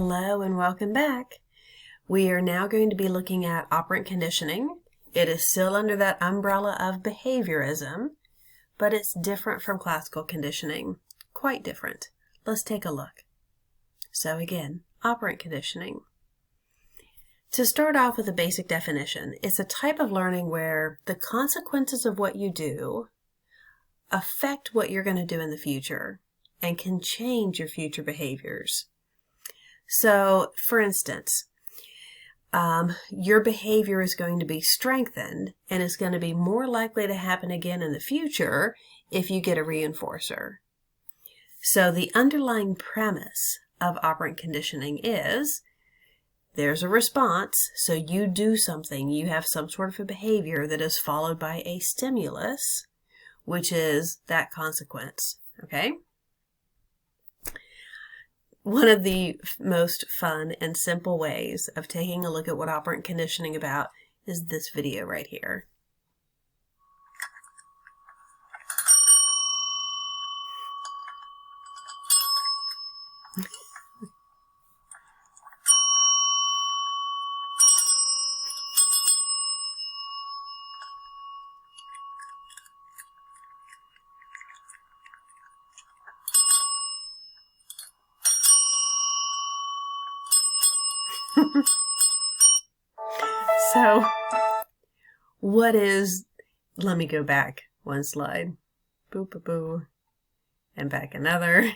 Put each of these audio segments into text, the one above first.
Hello and welcome back. We are now going to be looking at operant conditioning. It is still under that umbrella of behaviorism, but it's different from classical conditioning. Quite different. Let's take a look. So again, operant conditioning. To start off with a basic definition, it's a type of learning where the consequences of what you do affect what you're going to do in the future and can change your future behaviors. So, for instance, your behavior is going to be strengthened and it's going to be more likely to happen again in the future if you get a reinforcer. So the underlying premise of operant conditioning is there's a response, so you do something, you have some sort of a behavior that is followed by a stimulus, which is that consequence, okay? One of the most fun and simple ways of taking a look at what operant conditioning about is this video right here. So, what is, let me go back one slide, boo, and back another.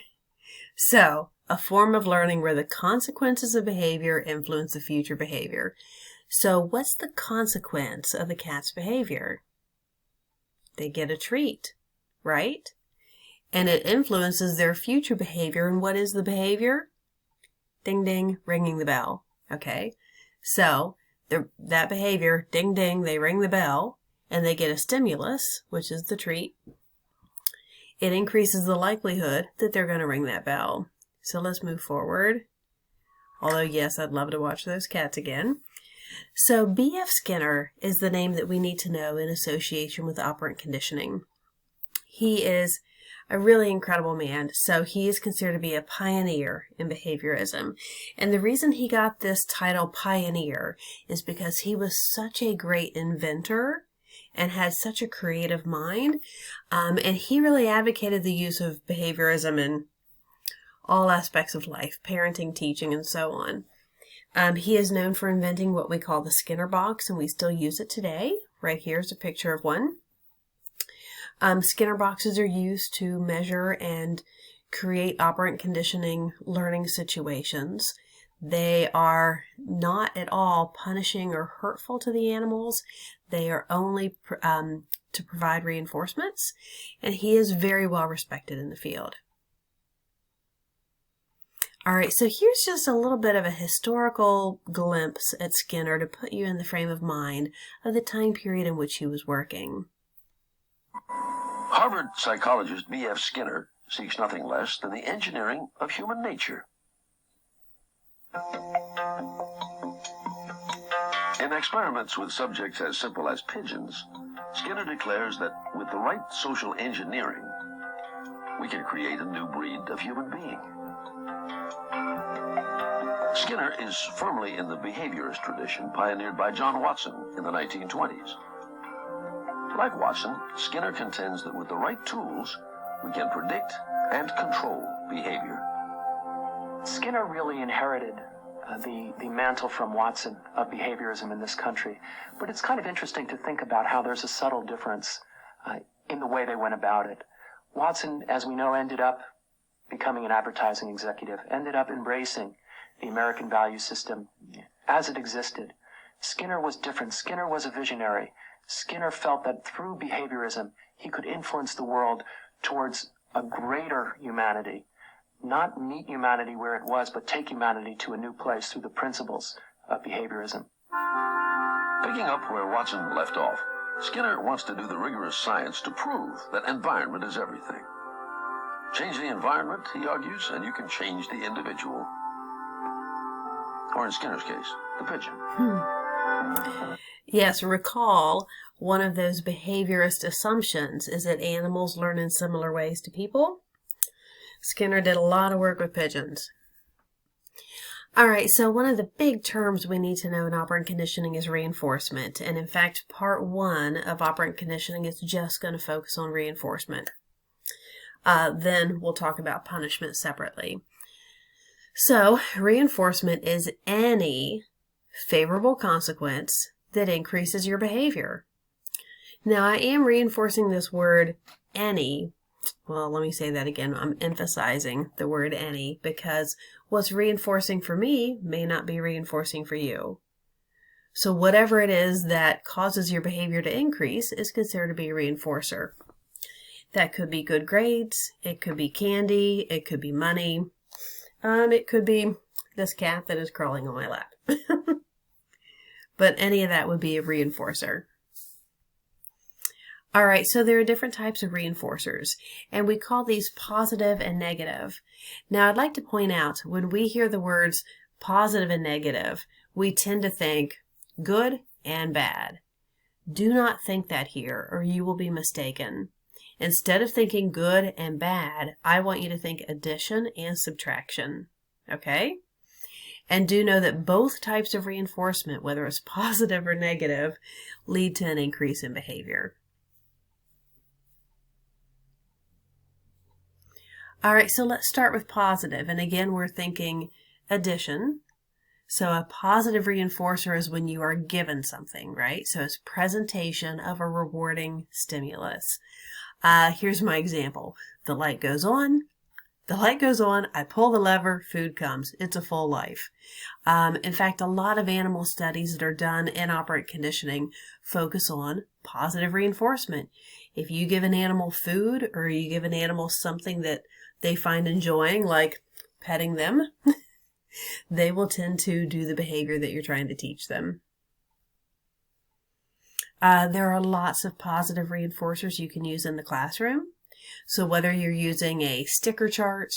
So, a form of learning where the consequences of behavior influence the future behavior. So, what's the consequence of the cat's behavior? They get a treat, right? And it influences their future behavior. And what is the behavior? Ding, ding, ringing the bell. Okay, so that behavior, ding, ding, they ring the bell, and they get a stimulus, which is the treat. It increases the likelihood that they're going to ring that bell. So let's move forward. Although, yes, I'd love to watch those cats again. So B.F. Skinner is the name that we need to know in association with operant conditioning. He is a really incredible man. So he is considered to be a pioneer in behaviorism. And the reason he got this title pioneer is because he was such a great inventor and had such a creative mind. And he really advocated the use of behaviorism in all aspects of life, parenting, teaching, and so on. He is known for inventing what we call the Skinner box, and we still use it today. Right here's a picture of one. Skinner boxes are used to measure and create operant conditioning learning situations. They are not at all punishing or hurtful to the animals. They are only to provide reinforcements, and he is very well respected in the field. All right, so here's just a little bit of a historical glimpse at Skinner to put you in the frame of mind of the time period in which he was working. Harvard psychologist B.F. Skinner seeks nothing less than the engineering of human nature. In experiments with subjects as simple as pigeons, Skinner declares that with the right social engineering, we can create a new breed of human being. Skinner is firmly in the behaviorist tradition pioneered by John Watson in the 1920s. Like Watson, Skinner contends that with the right tools, we can predict and control behavior. Skinner really inherited the mantle from Watson of behaviorism in this country. But it's kind of interesting to think about how there's a subtle difference in the way they went about it. Watson, as we know, ended up becoming an advertising executive, ended up embracing the American value system as it existed. Skinner was different. Skinner was a visionary. Skinner felt that through behaviorism, he could influence the world towards a greater humanity. Not meet humanity where it was, but take humanity to a new place through the principles of behaviorism. Picking up where Watson left off, Skinner wants to do the rigorous science to prove that environment is everything. Change the environment, he argues, and you can change the individual. Or in Skinner's case, the pigeon. Yes, recall one of those behaviorist assumptions is that animals learn in similar ways to people. Skinner did a lot of work with pigeons. All right, so one of the big terms we need to know in operant conditioning is reinforcement. And in fact, part 1 of operant conditioning is just going to focus on reinforcement. Then we'll talk about punishment separately. So reinforcement is any favorable consequence that increases your behavior. Now, I am reinforcing this word any. Well, let me say that again. I'm emphasizing the word any because what's reinforcing for me may not be reinforcing for you. So whatever it is that causes your behavior to increase is considered to be a reinforcer. That could be good grades, it could be candy, it could be money, it could be this cat that is crawling on my lap. But any of that would be a reinforcer. All right, so there are different types of reinforcers, and we call these positive and negative. Now, I'd like to point out, when we hear the words positive and negative, we tend to think good and bad. Do not think that here, or you will be mistaken. Instead of thinking good and bad, I want you to think addition and subtraction, okay? And do know that both types of reinforcement, whether it's positive or negative, lead to an increase in behavior. All right, so let's start with positive. And again, we're thinking addition. So a positive reinforcer is when you are given something, right? So it's presentation of a rewarding stimulus. Here's my example. The light goes on. I pull the lever, food comes. It's a full life. In fact, a lot of animal studies that are done in operant conditioning focus on positive reinforcement. If you give an animal food or you give an animal something that they find enjoying, like petting them, they will tend to do the behavior that you're trying to teach them. There are lots of positive reinforcers you can use in the classroom. So whether you're using a sticker chart,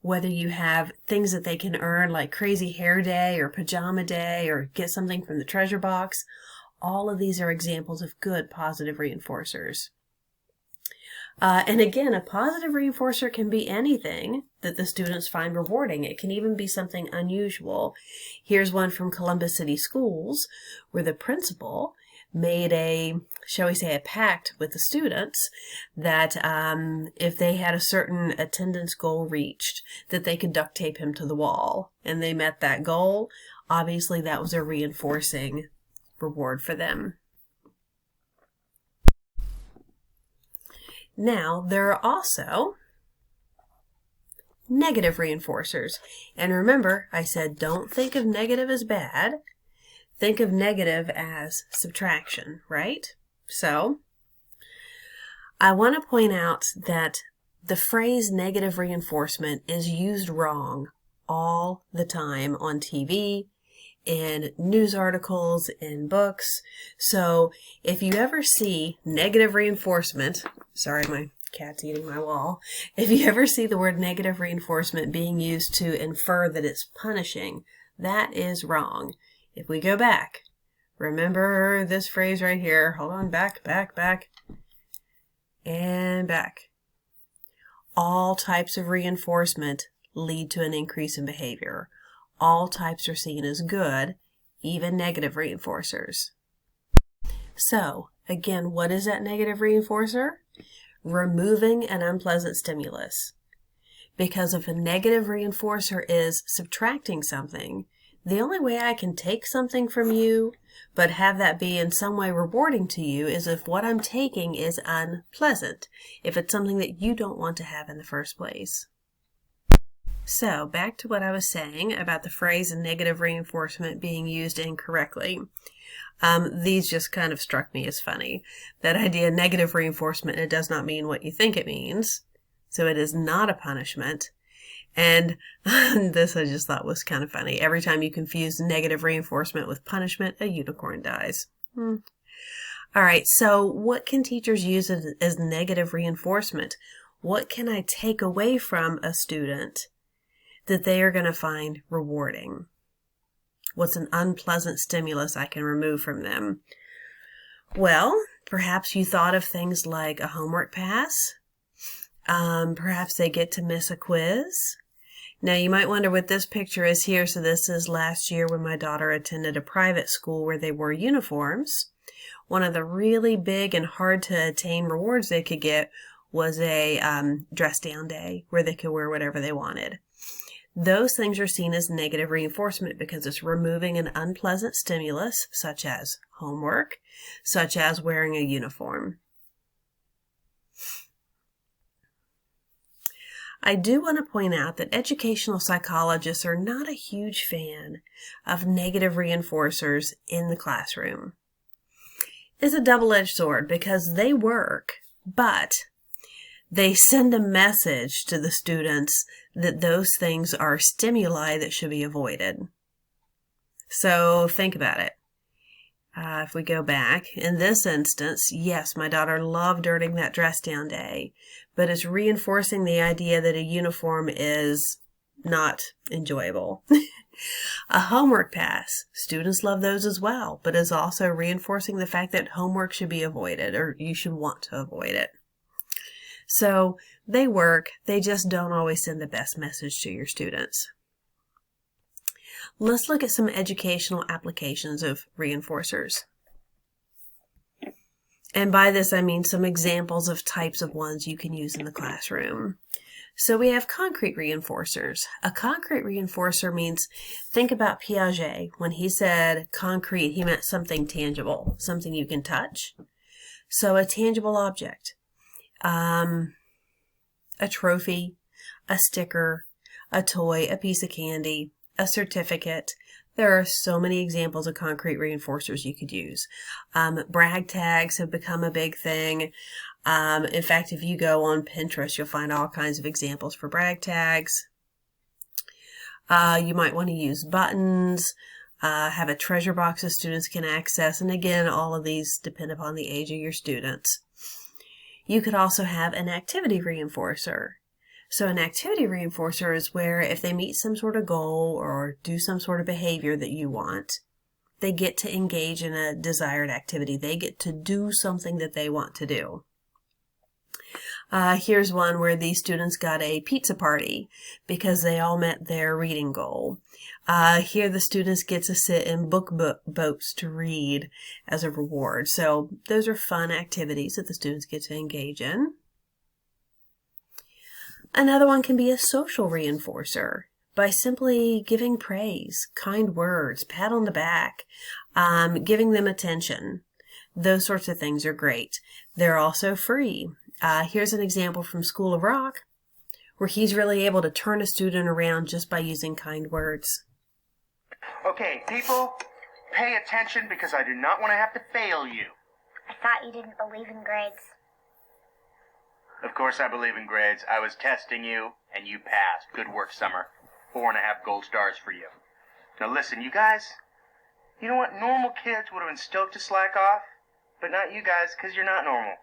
whether you have things that they can earn like crazy hair day or pajama day or get something from the treasure box, all of these are examples of good positive reinforcers. And again, a positive reinforcer can be anything that the students find rewarding. It can even be something unusual. Here's one from Columbus City Schools where the principal made a, shall we say, a pact with the students that if they had a certain attendance goal reached, that they could duct tape him to the wall. And they met that goal. Obviously, that was a reinforcing reward for them. Now, there are also negative reinforcers. And remember, I said don't think of negative as bad. Think of negative as subtraction, right? So, I want to point out that the phrase negative reinforcement is used wrong all the time on TV, in news articles, in books. So if you ever see negative reinforcement, sorry, my cat's eating my wall. If you ever see the word negative reinforcement being used to infer that it's punishing, that is wrong. If we go back, remember this phrase right here. Hold on, back, and back. All types of reinforcement lead to an increase in behavior. All types are seen as good, even negative reinforcers. So, again, what is that negative reinforcer? Removing an unpleasant stimulus. Because if a negative reinforcer is subtracting something, the only way I can take something from you, but have that be in some way rewarding to you, is if what I'm taking is unpleasant, if it's something that you don't want to have in the first place. So, back to what I was saying about the phrase negative reinforcement being used incorrectly. These just kind of struck me as funny. That idea, negative reinforcement, it does not mean what you think it means. So it is not a punishment. And this I just thought was kind of funny. Every time you confuse negative reinforcement with punishment, a unicorn dies. All right, so what can teachers use as negative reinforcement? What can I take away from a student that they are going to find rewarding? What's an unpleasant stimulus I can remove from them? Well, perhaps you thought of things like a homework pass. Perhaps they get to miss a quiz. Now you might wonder what this picture is here. So this is last year when my daughter attended a private school where they wore uniforms. One of the really big and hard to attain rewards they could get was a dress down day where they could wear whatever they wanted. Those things are seen as negative reinforcement because it's removing an unpleasant stimulus, such as homework, such as wearing a uniform. I do want to point out that educational psychologists are not a huge fan of negative reinforcers in the classroom. It's a double-edged sword because they work, but they send a message to the students that those things are stimuli that should be avoided. So think about it. If we go back, in this instance, yes, my daughter loved earning that dress down day, but it's reinforcing the idea that a uniform is not enjoyable. A homework pass, students love those as well, but is also reinforcing the fact that homework should be avoided, or you should want to avoid it. So they work, they just don't always send the best message to your students. Let's look at some educational applications of reinforcers. And by this I mean some examples of types of ones you can use in the classroom. So we have concrete reinforcers. A concrete reinforcer means, think about Piaget. When he said concrete, he meant something tangible, something you can touch. So a tangible object, a trophy, a sticker, a toy, a piece of candy, a certificate. There are so many examples of concrete reinforcers you could use. Brag tags have become a big thing. In fact, if you go on Pinterest, you'll find all kinds of examples for brag tags. You might want to use buttons, have a treasure box that students can access. And again, all of these depend upon the age of your students. You could also have an activity reinforcer. So an activity reinforcer is where if they meet some sort of goal or do some sort of behavior that you want, they get to engage in a desired activity. They get to do something that they want to do. Here's one where the students got a pizza party because they all met their reading goal. Here the students get to sit in book boats to read as a reward. So those are fun activities that the students get to engage in. Another one can be a social reinforcer by simply giving praise, kind words, pat on the back, giving them attention. Those sorts of things are great. They're also free. Here's an example from School of Rock where he's really able to turn a student around just by using kind words. Okay, people, pay attention because I do not want to have to fail you. I thought you didn't believe in grades. Of course I believe in grades. I was testing you, and you passed. Good work, Summer. 4.5 gold stars for you. Now listen, you guys, you know what? Normal kids would have been stoked to slack off, but not you guys, because you're not normal.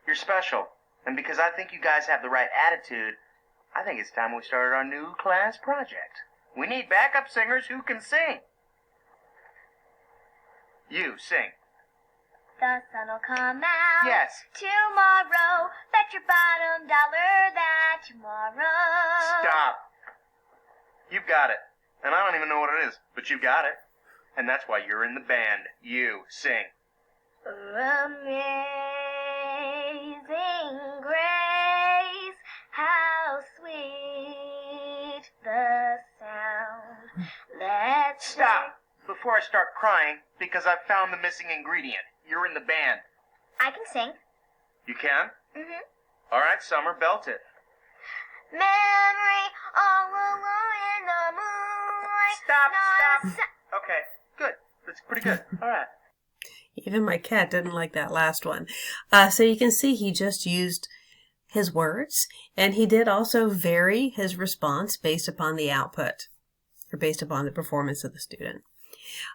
You're special. And because I think you guys have the right attitude, I think it's time we started our new class project. We need backup singers who can sing. You, sing. The sun'll come out. Yes. Tomorrow. Bet your bottom dollar that tomorrow. Stop. You've got it. And I don't even know what it is, but you got it. And that's why you're in the band. You, sing. Amazing grace, how sweet the sound. Let's Stop before I start crying because I've found the missing ingredient. You're in the band. I can sing. You can? Mm-hmm. All right, Summer, belt it. Memory all alone in the moonlight. Stop. Okay, good. That's pretty good. All right. Even my cat didn't like that last one. So you can see he just used his words, and he did also vary his response based upon the output, or based upon the performance of the student.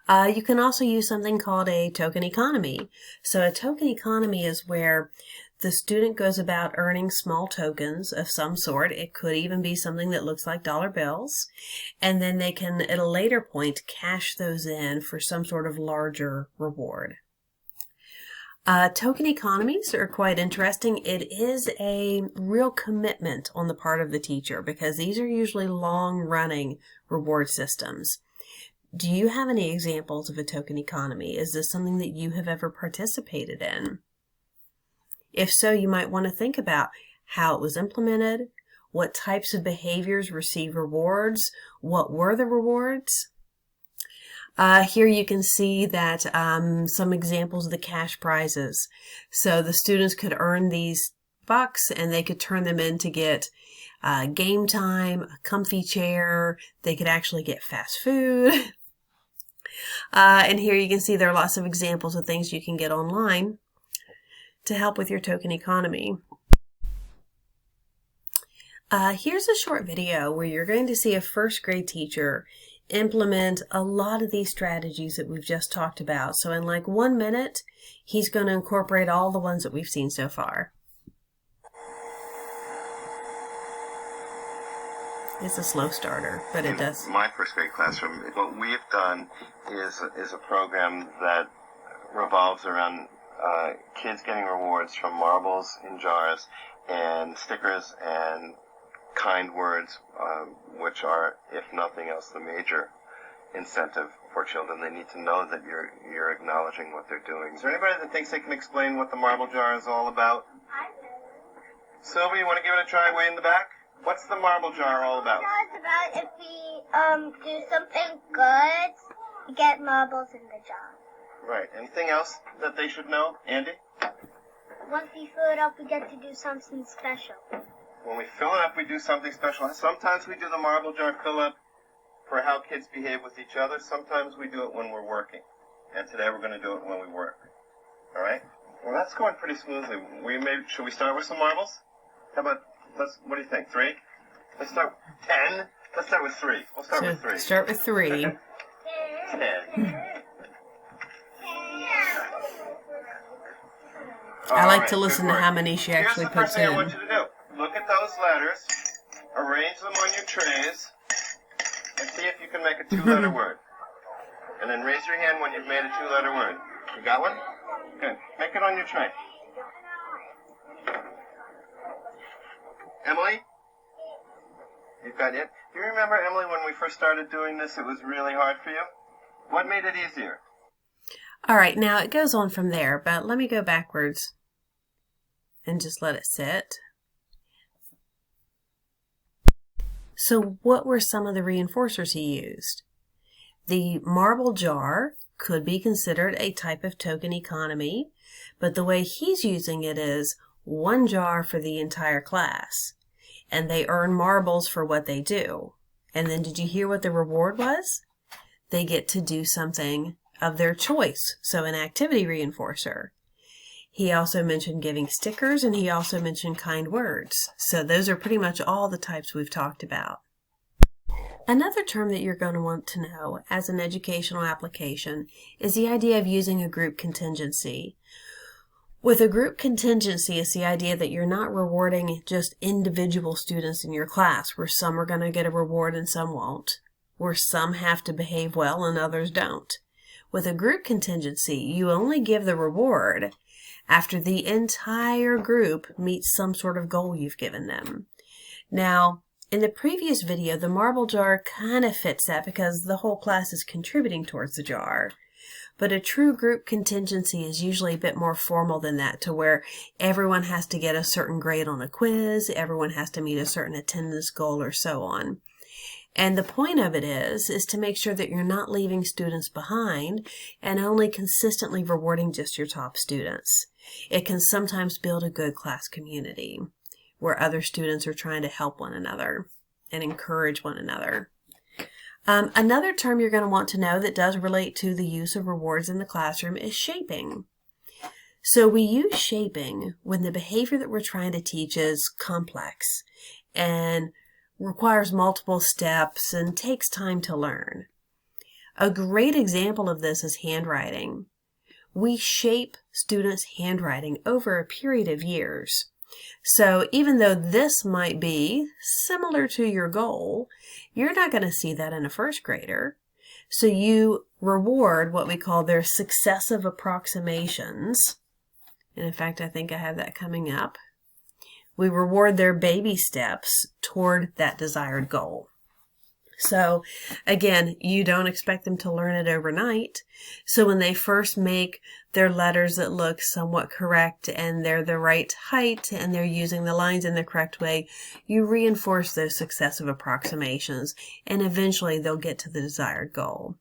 You can also use something called a token economy. So a token economy is where the student goes about earning small tokens of some sort. It could even be something that looks like dollar bills. And then they can, at a later point, cash those in for some sort of larger reward. Token economies are quite interesting. It is a real commitment on the part of the teacher because these are usually long-running reward systems. Do you have any examples of a token economy? Is this something that you have ever participated in? If so, you might want to think about how it was implemented, what types of behaviors receive rewards, what were the rewards. Here you can see that some examples of the cash prizes. So the students could earn these bucks and they could turn them in to get game time, a comfy chair. They could actually get fast food. And here you can see there are lots of examples of things you can get online to help with your token economy. Here's a short video where you're going to see a first grade teacher implement a lot of these strategies that we've just talked about. So in like 1 minute, he's going to incorporate all the ones that we've seen so far. It's a slow starter, but it does. In my first grade classroom, what we've done is a program that revolves around kids getting rewards from marbles in jars and stickers and kind words, which are, if nothing else, the major incentive for children. They need to know that you're acknowledging what they're doing. Is there anybody that thinks they can explain what the marble jar is all about? Sylvia, you want to give it a try way in the back? What's the marble jar all about? It's about if we do something good, we get marbles in the jar. Right. Anything else that they should know? Andy? Once we fill it up, we get to do something special. When we fill it up, we do something special. Sometimes we do the marble jar fill up for how kids behave with each other. Sometimes we do it when we're working. And today we're going to do it when we work. All right? Well, that's going pretty smoothly. Should we start with some marbles? How about, what do you think, 3? Let's start 10. Let's start with 3. We'll start with 3. Start with 3. 10. I like to listen to how many she actually Here's the puts first thing in. I want you to do. Look at those letters, arrange them on your trays, and see if you can make a 2-letter word. And then raise your hand when you've made a 2-letter word. You got one? Good. Make it on your tray. Emily? You've got it? Do you remember, Emily, when we first started doing this, it was really hard for you? What made it easier? All right, now it goes on from there, but let me go backwards and just let it sit. So what were some of the reinforcers he used? The marble jar could be considered a type of token economy, but the way he's using it is 1 jar for the entire class, and they earn marbles for what they do. And then did you hear what the reward was? They get to do something of their choice, so an activity reinforcer. He also mentioned giving stickers, and he also mentioned kind words. So those are pretty much all the types we've talked about. Another term that you're going to want to know as an educational application is the idea of using a group contingency. With a group contingency, it's the idea that you're not rewarding just individual students in your class, where some are going to get a reward and some won't, where some have to behave well and others don't. With a group contingency, you only give the reward after the entire group meets some sort of goal you've given them. Now, in the previous video, the marble jar kind of fits that because the whole class is contributing towards the jar. But a true group contingency is usually a bit more formal than that, to where everyone has to get a certain grade on a quiz, everyone has to meet a certain attendance goal, or so on. And the point of it is to make sure that you're not leaving students behind and only consistently rewarding just your top students. It can sometimes build a good class community where other students are trying to help one another and encourage one another. Another term you're going to want to know that does relate to the use of rewards in the classroom is shaping. So we use shaping when the behavior that we're trying to teach is complex and requires multiple steps and takes time to learn. A great example of this is handwriting. We shape students' handwriting over a period of years. So even though this might be similar to your goal, you're not going to see that in a first grader. So you reward what we call their successive approximations And in fact, I think I have that coming up. We reward their baby steps toward that desired goal. So again, you don't expect them to learn it overnight. So when they first make their letters that look somewhat correct and they're the right height and they're using the lines in the correct way, you reinforce those successive approximations and eventually they'll get to the desired goal.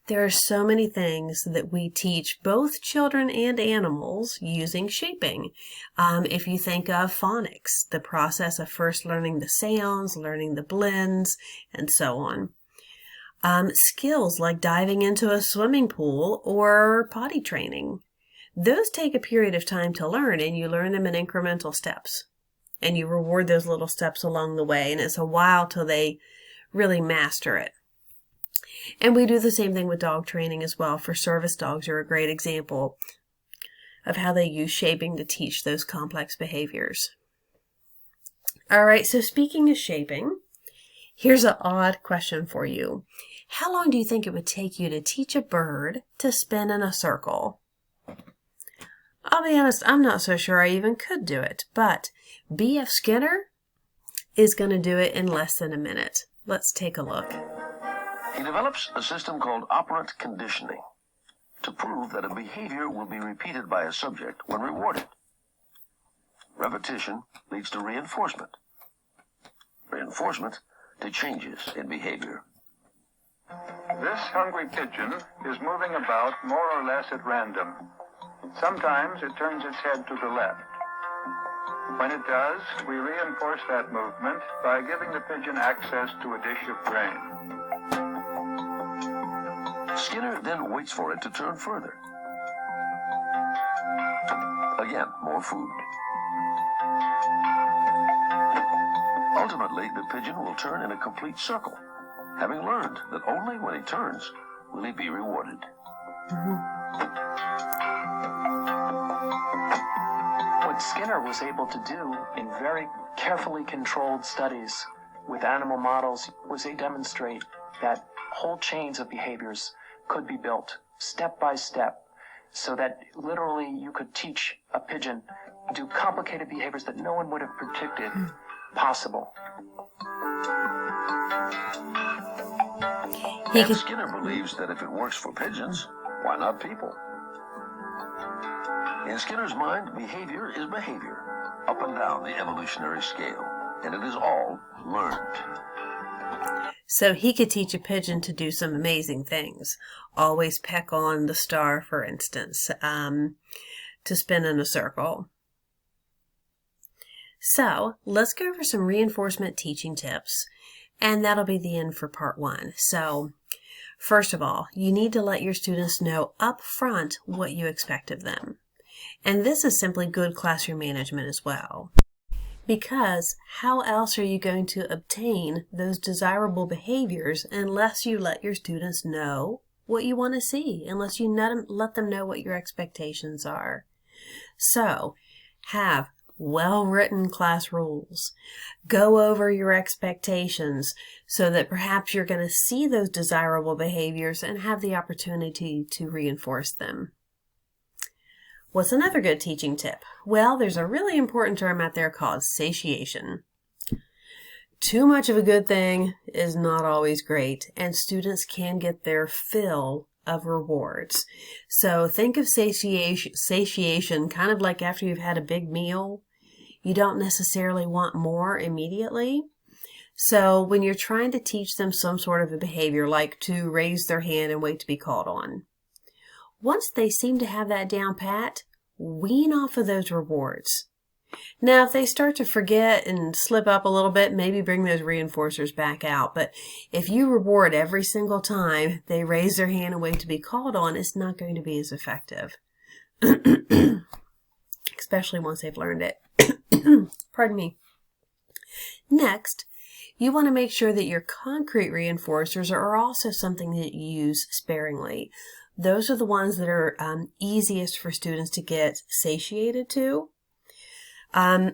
There are so many things that we teach both children and animals using shaping. If you think of phonics, the process of first learning the sounds, learning the blends, and so on. Skills like diving into a swimming pool or potty training. Those take a period of time to learn, and you learn them in incremental steps. And you reward those little steps along the way, and it's a while till they really master it. And we do the same thing with dog training as well. For service dogs are a great example of how they use shaping to teach those complex behaviors. All right, so speaking of shaping, here's an odd question for you. How long do you think it would take you to teach a bird to spin in a circle? I'll be honest, I'm not so sure I even could do it, but B.F. Skinner is going to do it in less than a minute. Let's take a look. He develops a system called operant conditioning to prove that a behavior will be repeated by a subject when rewarded. Repetition leads to reinforcement. Reinforcement to changes in behavior. This hungry pigeon is moving about more or less at random. Sometimes it turns its head to the left. When it does, we reinforce that movement by giving the pigeon access to a dish of grain. Skinner then waits for it to turn further. Again, more food. Ultimately, the pigeon will turn in a complete circle, having learned that only when he turns will he be rewarded. What Skinner was able to do in very carefully controlled studies with animal models was they demonstrate that whole chains of behaviors could be built step by step so that literally you could teach a pigeon do complicated behaviors that no one would have predicted possible. And Skinner believes that if it works for pigeons, why not people? In Skinner's mind, behavior is behavior, up and down the evolutionary scale, and it is all learned. So he could teach a pigeon to do some amazing things. Always peck on the star, for instance, to spin in a circle. So let's go over some reinforcement teaching tips, and that'll be the end for part 1. So first of all, you need to let your students know up front what you expect of them. And this is simply good classroom management as well. Because how else are you going to obtain those desirable behaviors unless you let your students know what you want to see, unless you let them know what your expectations are. So have well-written class rules. Go over your expectations so that perhaps you're going to see those desirable behaviors and have the opportunity to reinforce them. What's another good teaching tip? Well, there's a really important term out there called satiation. Too much of a good thing is not always great, and students can get their fill of rewards. So think of satiation kind of like after you've had a big meal. You don't necessarily want more immediately. So when you're trying to teach them some sort of a behavior, like to raise their hand and wait to be called on, once they seem to have that down pat, wean off of those rewards. Now, if they start to forget and slip up a little bit, maybe bring those reinforcers back out. But if you reward every single time they raise their hand and wait to be called on, it's not going to be as effective. Especially once they've learned it. Pardon me. Next, you want to make sure that your concrete reinforcers are also something that you use sparingly. Those are the ones that are easiest for students to get satiated to. A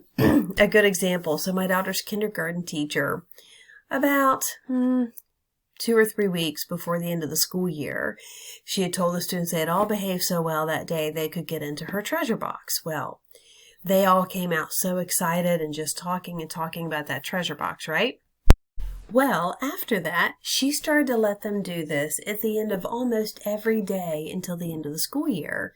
good example, so my daughter's kindergarten teacher, about 2 or 3 weeks before the end of the school year, she had told the students they had all behaved so well that day they could get into her treasure box. Well, they all came out so excited and just talking about that treasure box, right? Well, after that, she started to let them do this at the end of almost every day until the end of the school year.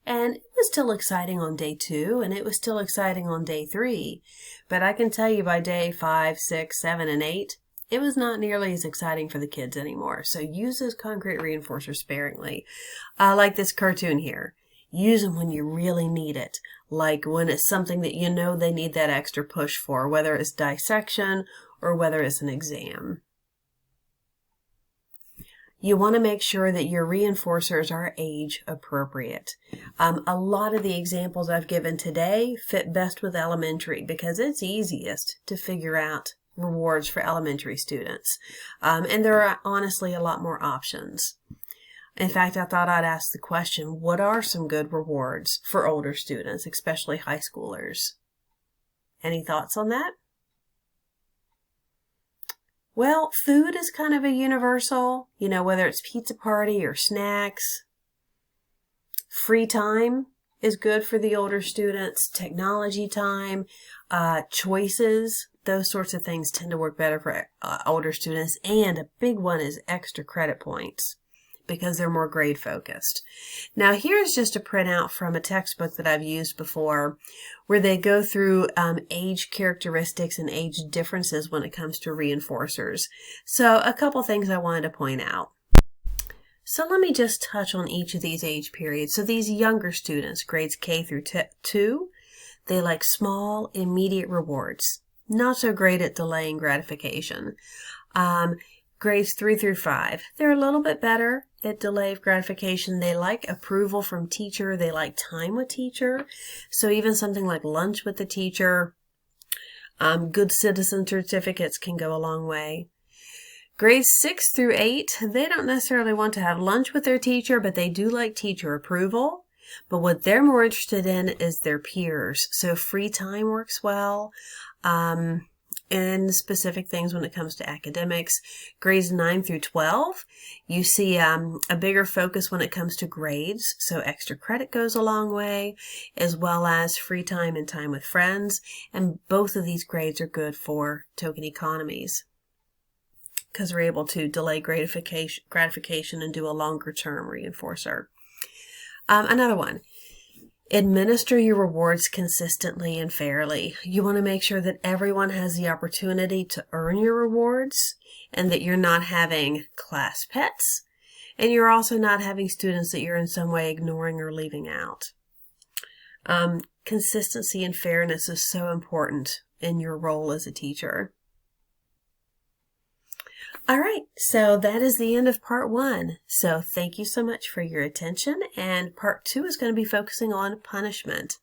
And it was still exciting on day 2, and it was still exciting on day 3. But I can tell you by day 5, 6, 7, and 8, it was not nearly as exciting for the kids anymore. So use those concrete reinforcers sparingly. Like this cartoon here. Use them when you really need it. Like when it's something that you know they need that extra push for, whether it's dissection or whether it's an exam. You want to make sure that your reinforcers are age appropriate. A lot of the examples I've given today fit best with elementary because it's easiest to figure out rewards for elementary students. And there are honestly a lot more options. In fact, I thought I'd ask the question, what are some good rewards for older students, especially high schoolers? Any thoughts on that? Well, food is kind of a universal, whether it's pizza party or snacks. Free time is good for the older students. Technology time, choices, those sorts of things tend to work better for older students. And a big one is extra credit points because they're more grade focused. Now here's just a printout from a textbook that I've used before where they go through age characteristics and age differences when it comes to reinforcers. So a couple things I wanted to point out. So let me just touch on each of these age periods. So these younger students, grades K through 2, they like small, immediate rewards. Not so great at delaying gratification. Grades 3 through 5, they're a little bit better at delay of gratification. They like approval from teacher. They like time with teacher. So even something like lunch with the teacher, good citizen certificates can go a long way. Grades 6 through 8, they don't necessarily want to have lunch with their teacher, but they do like teacher approval. But what they're more interested in is their peers. So free time works well. And specific things when it comes to academics. Grades 9 through 12, you see a bigger focus when it comes to grades, so extra credit goes a long way, as well as free time and time with friends, and both of these grades are good for token economies because we're able to delay gratification and do a longer term reinforcer. Another one. Administer your rewards consistently and fairly. You want to make sure that everyone has the opportunity to earn your rewards and that you're not having class pets and you're also not having students that you're in some way ignoring or leaving out. Consistency and fairness is so important in your role as a teacher. All right, so that is the end of part 1. So thank you so much for your attention, and part 2 is going to be focusing on punishment.